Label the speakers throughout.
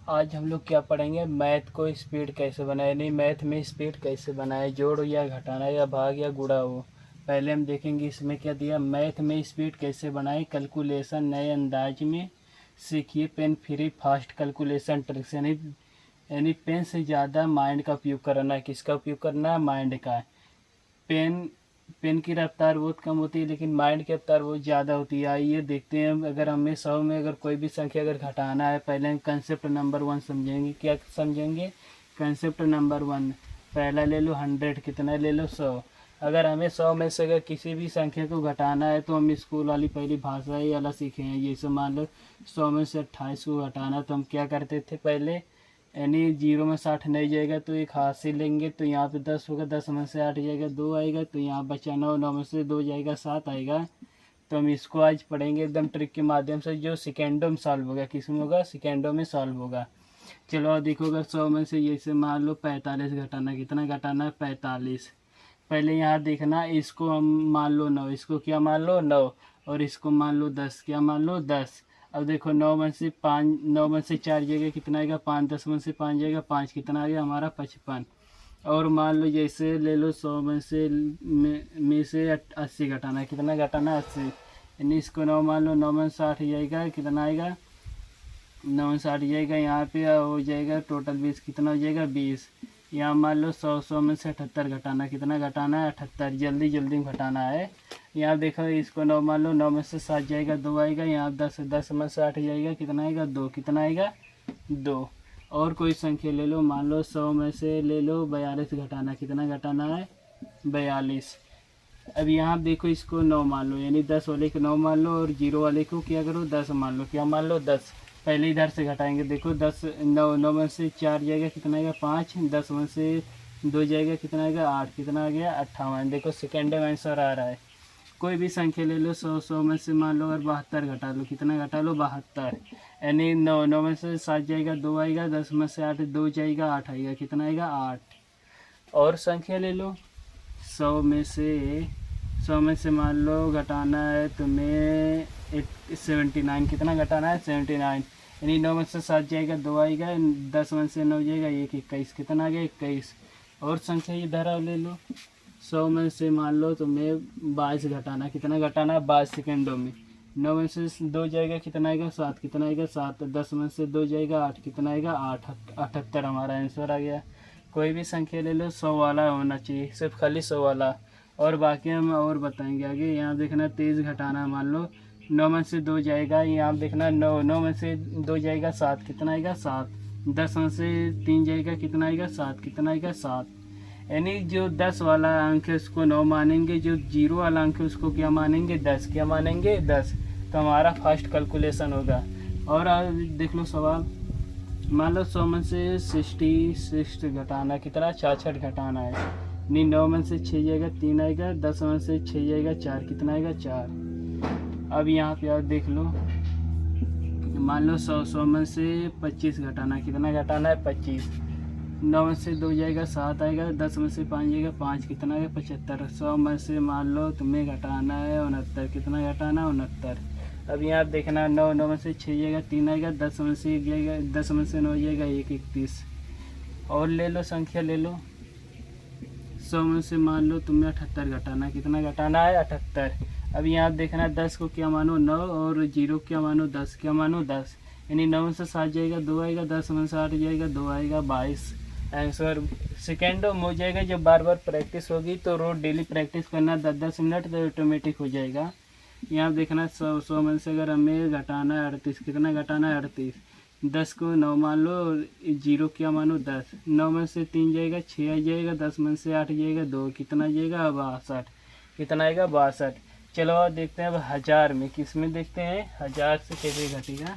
Speaker 1: आज हम लोग क्या पढ़ेंगे, मैथ को स्पीड कैसे बनाए, नहीं मैथ में स्पीड कैसे बनाए, जोड़ या घटाना या भाग या गुणा हो। पहले हम देखेंगे इसमें क्या दिया, मैथ में स्पीड कैसे बनाए, कैलकुलेशन नए अंदाज में सीखिए, pain free fast calculation tricks. यानी पेन से ज़्यादा माइंड का उपयोग करना है। किसका उपयोग करना है, माइंड का। पेन पेन की रफ्तार बहुत कम होती है लेकिन माइंड की रफ्तार बहुत ज़्यादा होती है। आइए देखते हैं, अगर हमें 100 में अगर कोई भी संख्या अगर घटाना है, पहले हम कंसेप्ट नंबर 1 समझेंगे। क्या समझेंगे, कंसेप्ट नंबर 1। पहला ले लो 100, कितना ले लो 100। अगर हमें 100 में से अगर किसी भी संख्या को घटाना है तो हम स्कूल वाली पहली भाषा ही अलग सीखे हैं। जैसे मान लो 100 में से 28 को घटाना, तो हम क्या करते थे पहले, यानी 0 में 60 नहीं जाएगा तो एक हाथ से लेंगे, तो यहाँ पे 10 होगा, 10 में से 8 जाएगा 2 आएगा, तो यहाँ बचा 9, 9 में से 2 जाएगा 7 आएगा। तो हम इसको आज पढ़ेंगे एकदम ट्रिक के माध्यम से, जो सेकेंडों में सॉल्व होगा। किस में होगा, सेकेंडों में सॉल्व होगा। चलो अब देखो, अगर 100 में से जैसे मान लो 45 घटाना, कितना घटाना है 45। पहले यहाँ देखना, इसको हम मान लो 9, इसको क्या मान लो 9, और इसको मान लो 10, क्या मान लो 10। अब देखो 9 में से 5, 9 में से 4 जाएगा कितना आएगा 5, 10 में से 5 जाएगा 5, कितना आ गया हमारा 55। और मान लो जैसे ले लो 100 में से 80 घटाना है, कितना घटाना है 80। यानी इसको 9 मान लो, 9 में से 60 जाएगा, कितना आएगा 9 में से 60 जाएगा, यहाँ पे हो जाएगा टोटल 20, कितना हो जाएगा 20। यहाँ मान लो 100 में से 78 घटाना, कितना घटाना है 78, जल्दी जल्दी घटाना है। यहाँ देखो इसको 9 मान लो, 9 में से 7 जाएगा 2 आएगा, यहाँ 10, 10 में से 8 जाएगा, कितना आएगा 2, कितना आएगा 2। और कोई संख्या ले लो, मान लो 100 में से ले लो 42 घटाना, कितना घटाना है 42। अब यहाँ देखो इसको 9 मान लो, यानी 10 वाले को 9 मान लो और 0 वाले को क्या करो 10 मान लो, क्या मान लो 10। पहले इधर से घटाएंगे, देखो 10, 9, 9 में से 4 जाएगा कितना आएगा 5, 10 में से 2 जाएगा कितना आएगा 8, कितना आ गया 58। देखो सेकेंड में आंसर आ रहा है। कोई भी संख्या ले लो, 100 में से मान लो अगर 72 घटा लो, कितना घटा लो 72। यानी 9, 9 में से 7 जाएगा 2 आएगा, 10 में से 8 2 जाएगा 8 आएगा, कितना आएगा 8। और संख्या ले लो, 100 में से मान लो घटाना है तुम्हें 79, कितना घटाना है 79। यानी 9 में से 7 जाएगा 2 आएगा, 10 में से 9 जाएगा 1, 21, कितना आ गया 21। और संख्या इधर आओ ले लो, 100 में से मान लो तुम्हें 22 घटाना, कितना घटाना है 22 सेकेंडों में। 9 में से 2 जाएगा कितना आएगा 7, कितना आएगा 7, 10 में से 2 जाएगा 8, कितना आएगा 8, 78 हमारा आंसर आ गया। कोई भी संख्या ले लो 100 वाला होना चाहिए, सिर्फ खाली 100 वाला। और बाकी हम और बताएंगे आगे। यहाँ देखना 23 घटाना, मान लो 9 में से 2 जाएगा, यहाँ देखना 9, 9 में से 2 जाएगा 7, कितना आएगा 7। 10 में से 3 जाएगा कितना आएगा 7, कितना आएगा 7। यानी जो 10 वाला अंक है उसको 9 मानेंगे, जो 0 वाला अंक है उसको क्या मानेंगे 10, क्या मानेंगे 10। तो हमारा फास्ट कैलकुलेशन होगा। और देख लो सवाल, मान लो 100 में से 66 घटाना, कितना 66 घटाना है। नहीं 9 में से 6 जाएगा 3 आएगा, 10 में से 6 जाएगा 4, कितना आएगा 4। अब यहाँ पे और देख लो, मान लो 100 में से 25 घटाना, कितना घटाना है 25। 9 में से 2 जाएगा 7 आएगा, 10 में से 5 जाएगा 5, कितना आएगा 75। 100 में से मान लो तुम्हें घटाना है 69, कितना घटाना है 69। अब यहाँ देखना 9, 9 में से 6 जाएगा 3 आएगा, 10 में से 1 जाएगा, 10 में से 9 जाएगा 1, 31। और ले लो संख्या ले लो, 100 में से मान लो तुम्हें 78 घटाना, कितना घटाना है 78। अब यहाँ देखना 10 को क्या मानो 9 और 0 क्या मानो 10, क्या मानो 10। यानी 9 में से 7 जाएगा 2 आएगा, 10 में से 8 जाएगा 2 आएगा 22। आंसर सेकेंडों में हो जाएगा। जब बार बार प्रैक्टिस होगी तो रोज डेली प्रैक्टिस करना 10-10 मिनट, तो ऑटोमेटिक हो जाएगा। यहाँ देखना 100 में से अगर हमें घटाना है 38, कितना घटाना है 38। 10 को 9 मान लो, 0 क्या मानो 10। 9 में से 3 जाएगा 6 आ जाएगा, 10 में से 8 जाएगा 2, कितना जाएगा 62, कितना आएगा 62। चलो और देखते हैं अब 1000 में, किस में देखते हैं 1000 से कैसे घटेगा।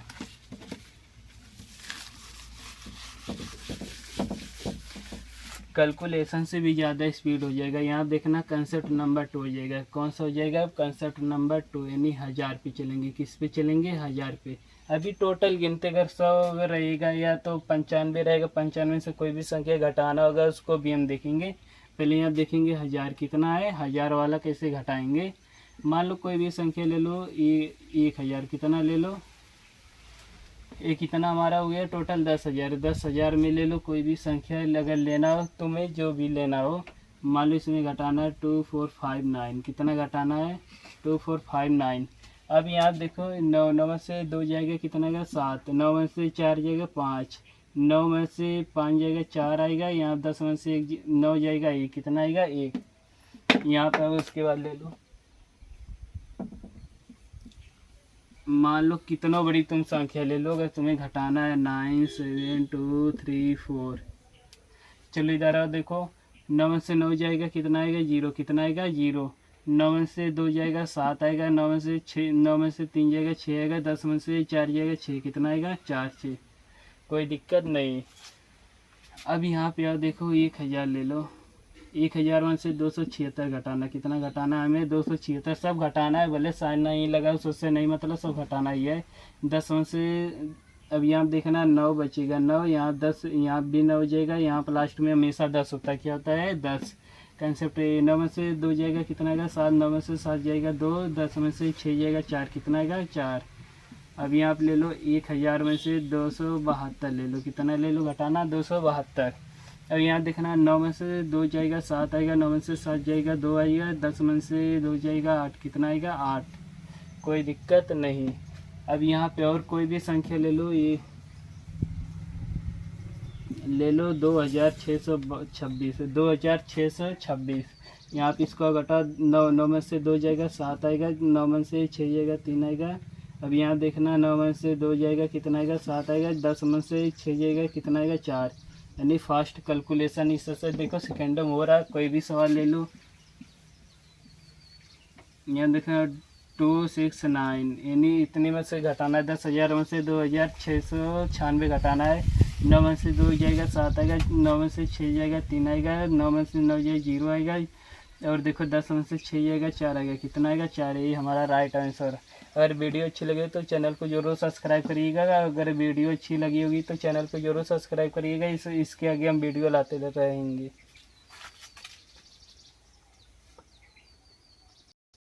Speaker 1: कैलकुलेशन से भी ज़्यादा स्पीड हो जाएगा। यहाँ देखना कंसेप्ट नंबर 2 हो जाएगा। कौन सा हो जाएगा, कंसेप्ट नंबर 2, यानी 1000 पे चलेंगे। किस पे चलेंगे 1000 पे। अभी टोटल गिनते अगर 100 रहेगा या तो 95 रहेगा, 95 से कोई भी संख्या घटाना होगा उसको भी हम देखेंगे। पहले यहाँ देखेंगे 1000 कितना है, 1000 वाला कैसे घटाएंगे। मान लो कोई भी संख्या ले लो, 1000 कितना ले लो ये कितना हमारा हो गया टोटल 10,000। 10,000 में ले लो कोई भी संख्या अगर लेना हो तुम्हें, जो भी लेना हो। मान लो इसमें घटाना है 2459, कितना घटाना है 2459। अब यहाँ देखो 9, 9 से 2 जाएगा कितना आएगा 7, 9 में से 4 जाएगा 5, 9 में से 5 जाएगा 4 आएगा, यहाँ 10 में से 9 जाएगा 1, कितना आएगा 1। यहाँ पर उसके बाद ले लो, मान लो कितना बड़ी तुम संख्या ले लो, अगर तुम्हें घटाना है 9, 7, 2, 3, 4। चलो इधर आओ, देखो 9 में से 9 जाएगा कितना आएगा 0, कितना आएगा 0। 9 में से 2 जाएगा 7 आएगा, 9 में से 6, 9 में से 3 जाएगा 6 आएगा, 10 में से 4 जाएगा 6, कितना आएगा 4, 6। कोई दिक्कत नहीं। अब यहाँ पे आओ, देखो 1000 ले लो। 1000 में से 276 घटाना, कितना घटाना है हमें 276, सब घटाना है, भले साइन नहीं लगा उससे नहीं मतलब, सब घटाना ही है। 10 में से अब यहाँ देखना 9 बचेगा, 9 यहाँ 10, यहाँ भी 9 जाएगा, यहाँ पर लास्ट में हमेशा 10 होता है, क्या होता है 10। कंसेप्ट 9 में से 2 जाएगा कितना आएगा 7, 9 में से 7 जाएगा 2, 10 में से 6 जाएगा 4, कितना आएगा 4। अब यहाँ आप ले लो 1000 में से 272 ले लो, कितना ले लो घटाना 272। अब यहाँ देखना 9 में से 2 जाएगा 7 आएगा, 9 में से 7 जाएगा 2 आएगा, 10 में से 2 जाएगा 8, कितना आएगा 8। कोई दिक्कत नहीं। अब यहाँ पे और कोई भी संख्या ले लो, ये ले लो 2626, 2626। यहाँ पे इसको घटा 9, 9 में से 2 जाएगा 7 आएगा, 9 में से 6 जाएगा 3 आएगा। अब यहाँ देखना 9 में से 2 जाएगा कितना आएगा 7 आएगा, 10 में से 6 जाएगा कितना आएगा 4। यानी फास्ट कैलकुलेशन इस से देखो सेकेंडों में हो रहा है। कोई भी सवाल ले लो, यहाँ देखना 269, यानी इतने में से घटाना है 10,000 में से 2696 घटाना है। 9 में से 2 जाएगा 7 आएगा, 9 में से 6 जाएगा 3 आएगा, 9 में से 9 जाएगा 0 आएगा, और देखो 10 में से 6 जाएगा 4 आएगा, कितना आएगा 4। यही हमारा राइट आंसर। अगर वीडियो अच्छी लगे तो चैनल को जरूर सब्सक्राइब करिएगा। अगर वीडियो अच्छी लगी होगी तो चैनल को जरूर सब्सक्राइब करिएगा। इसके आगे हम वीडियो लाते रहेंगे।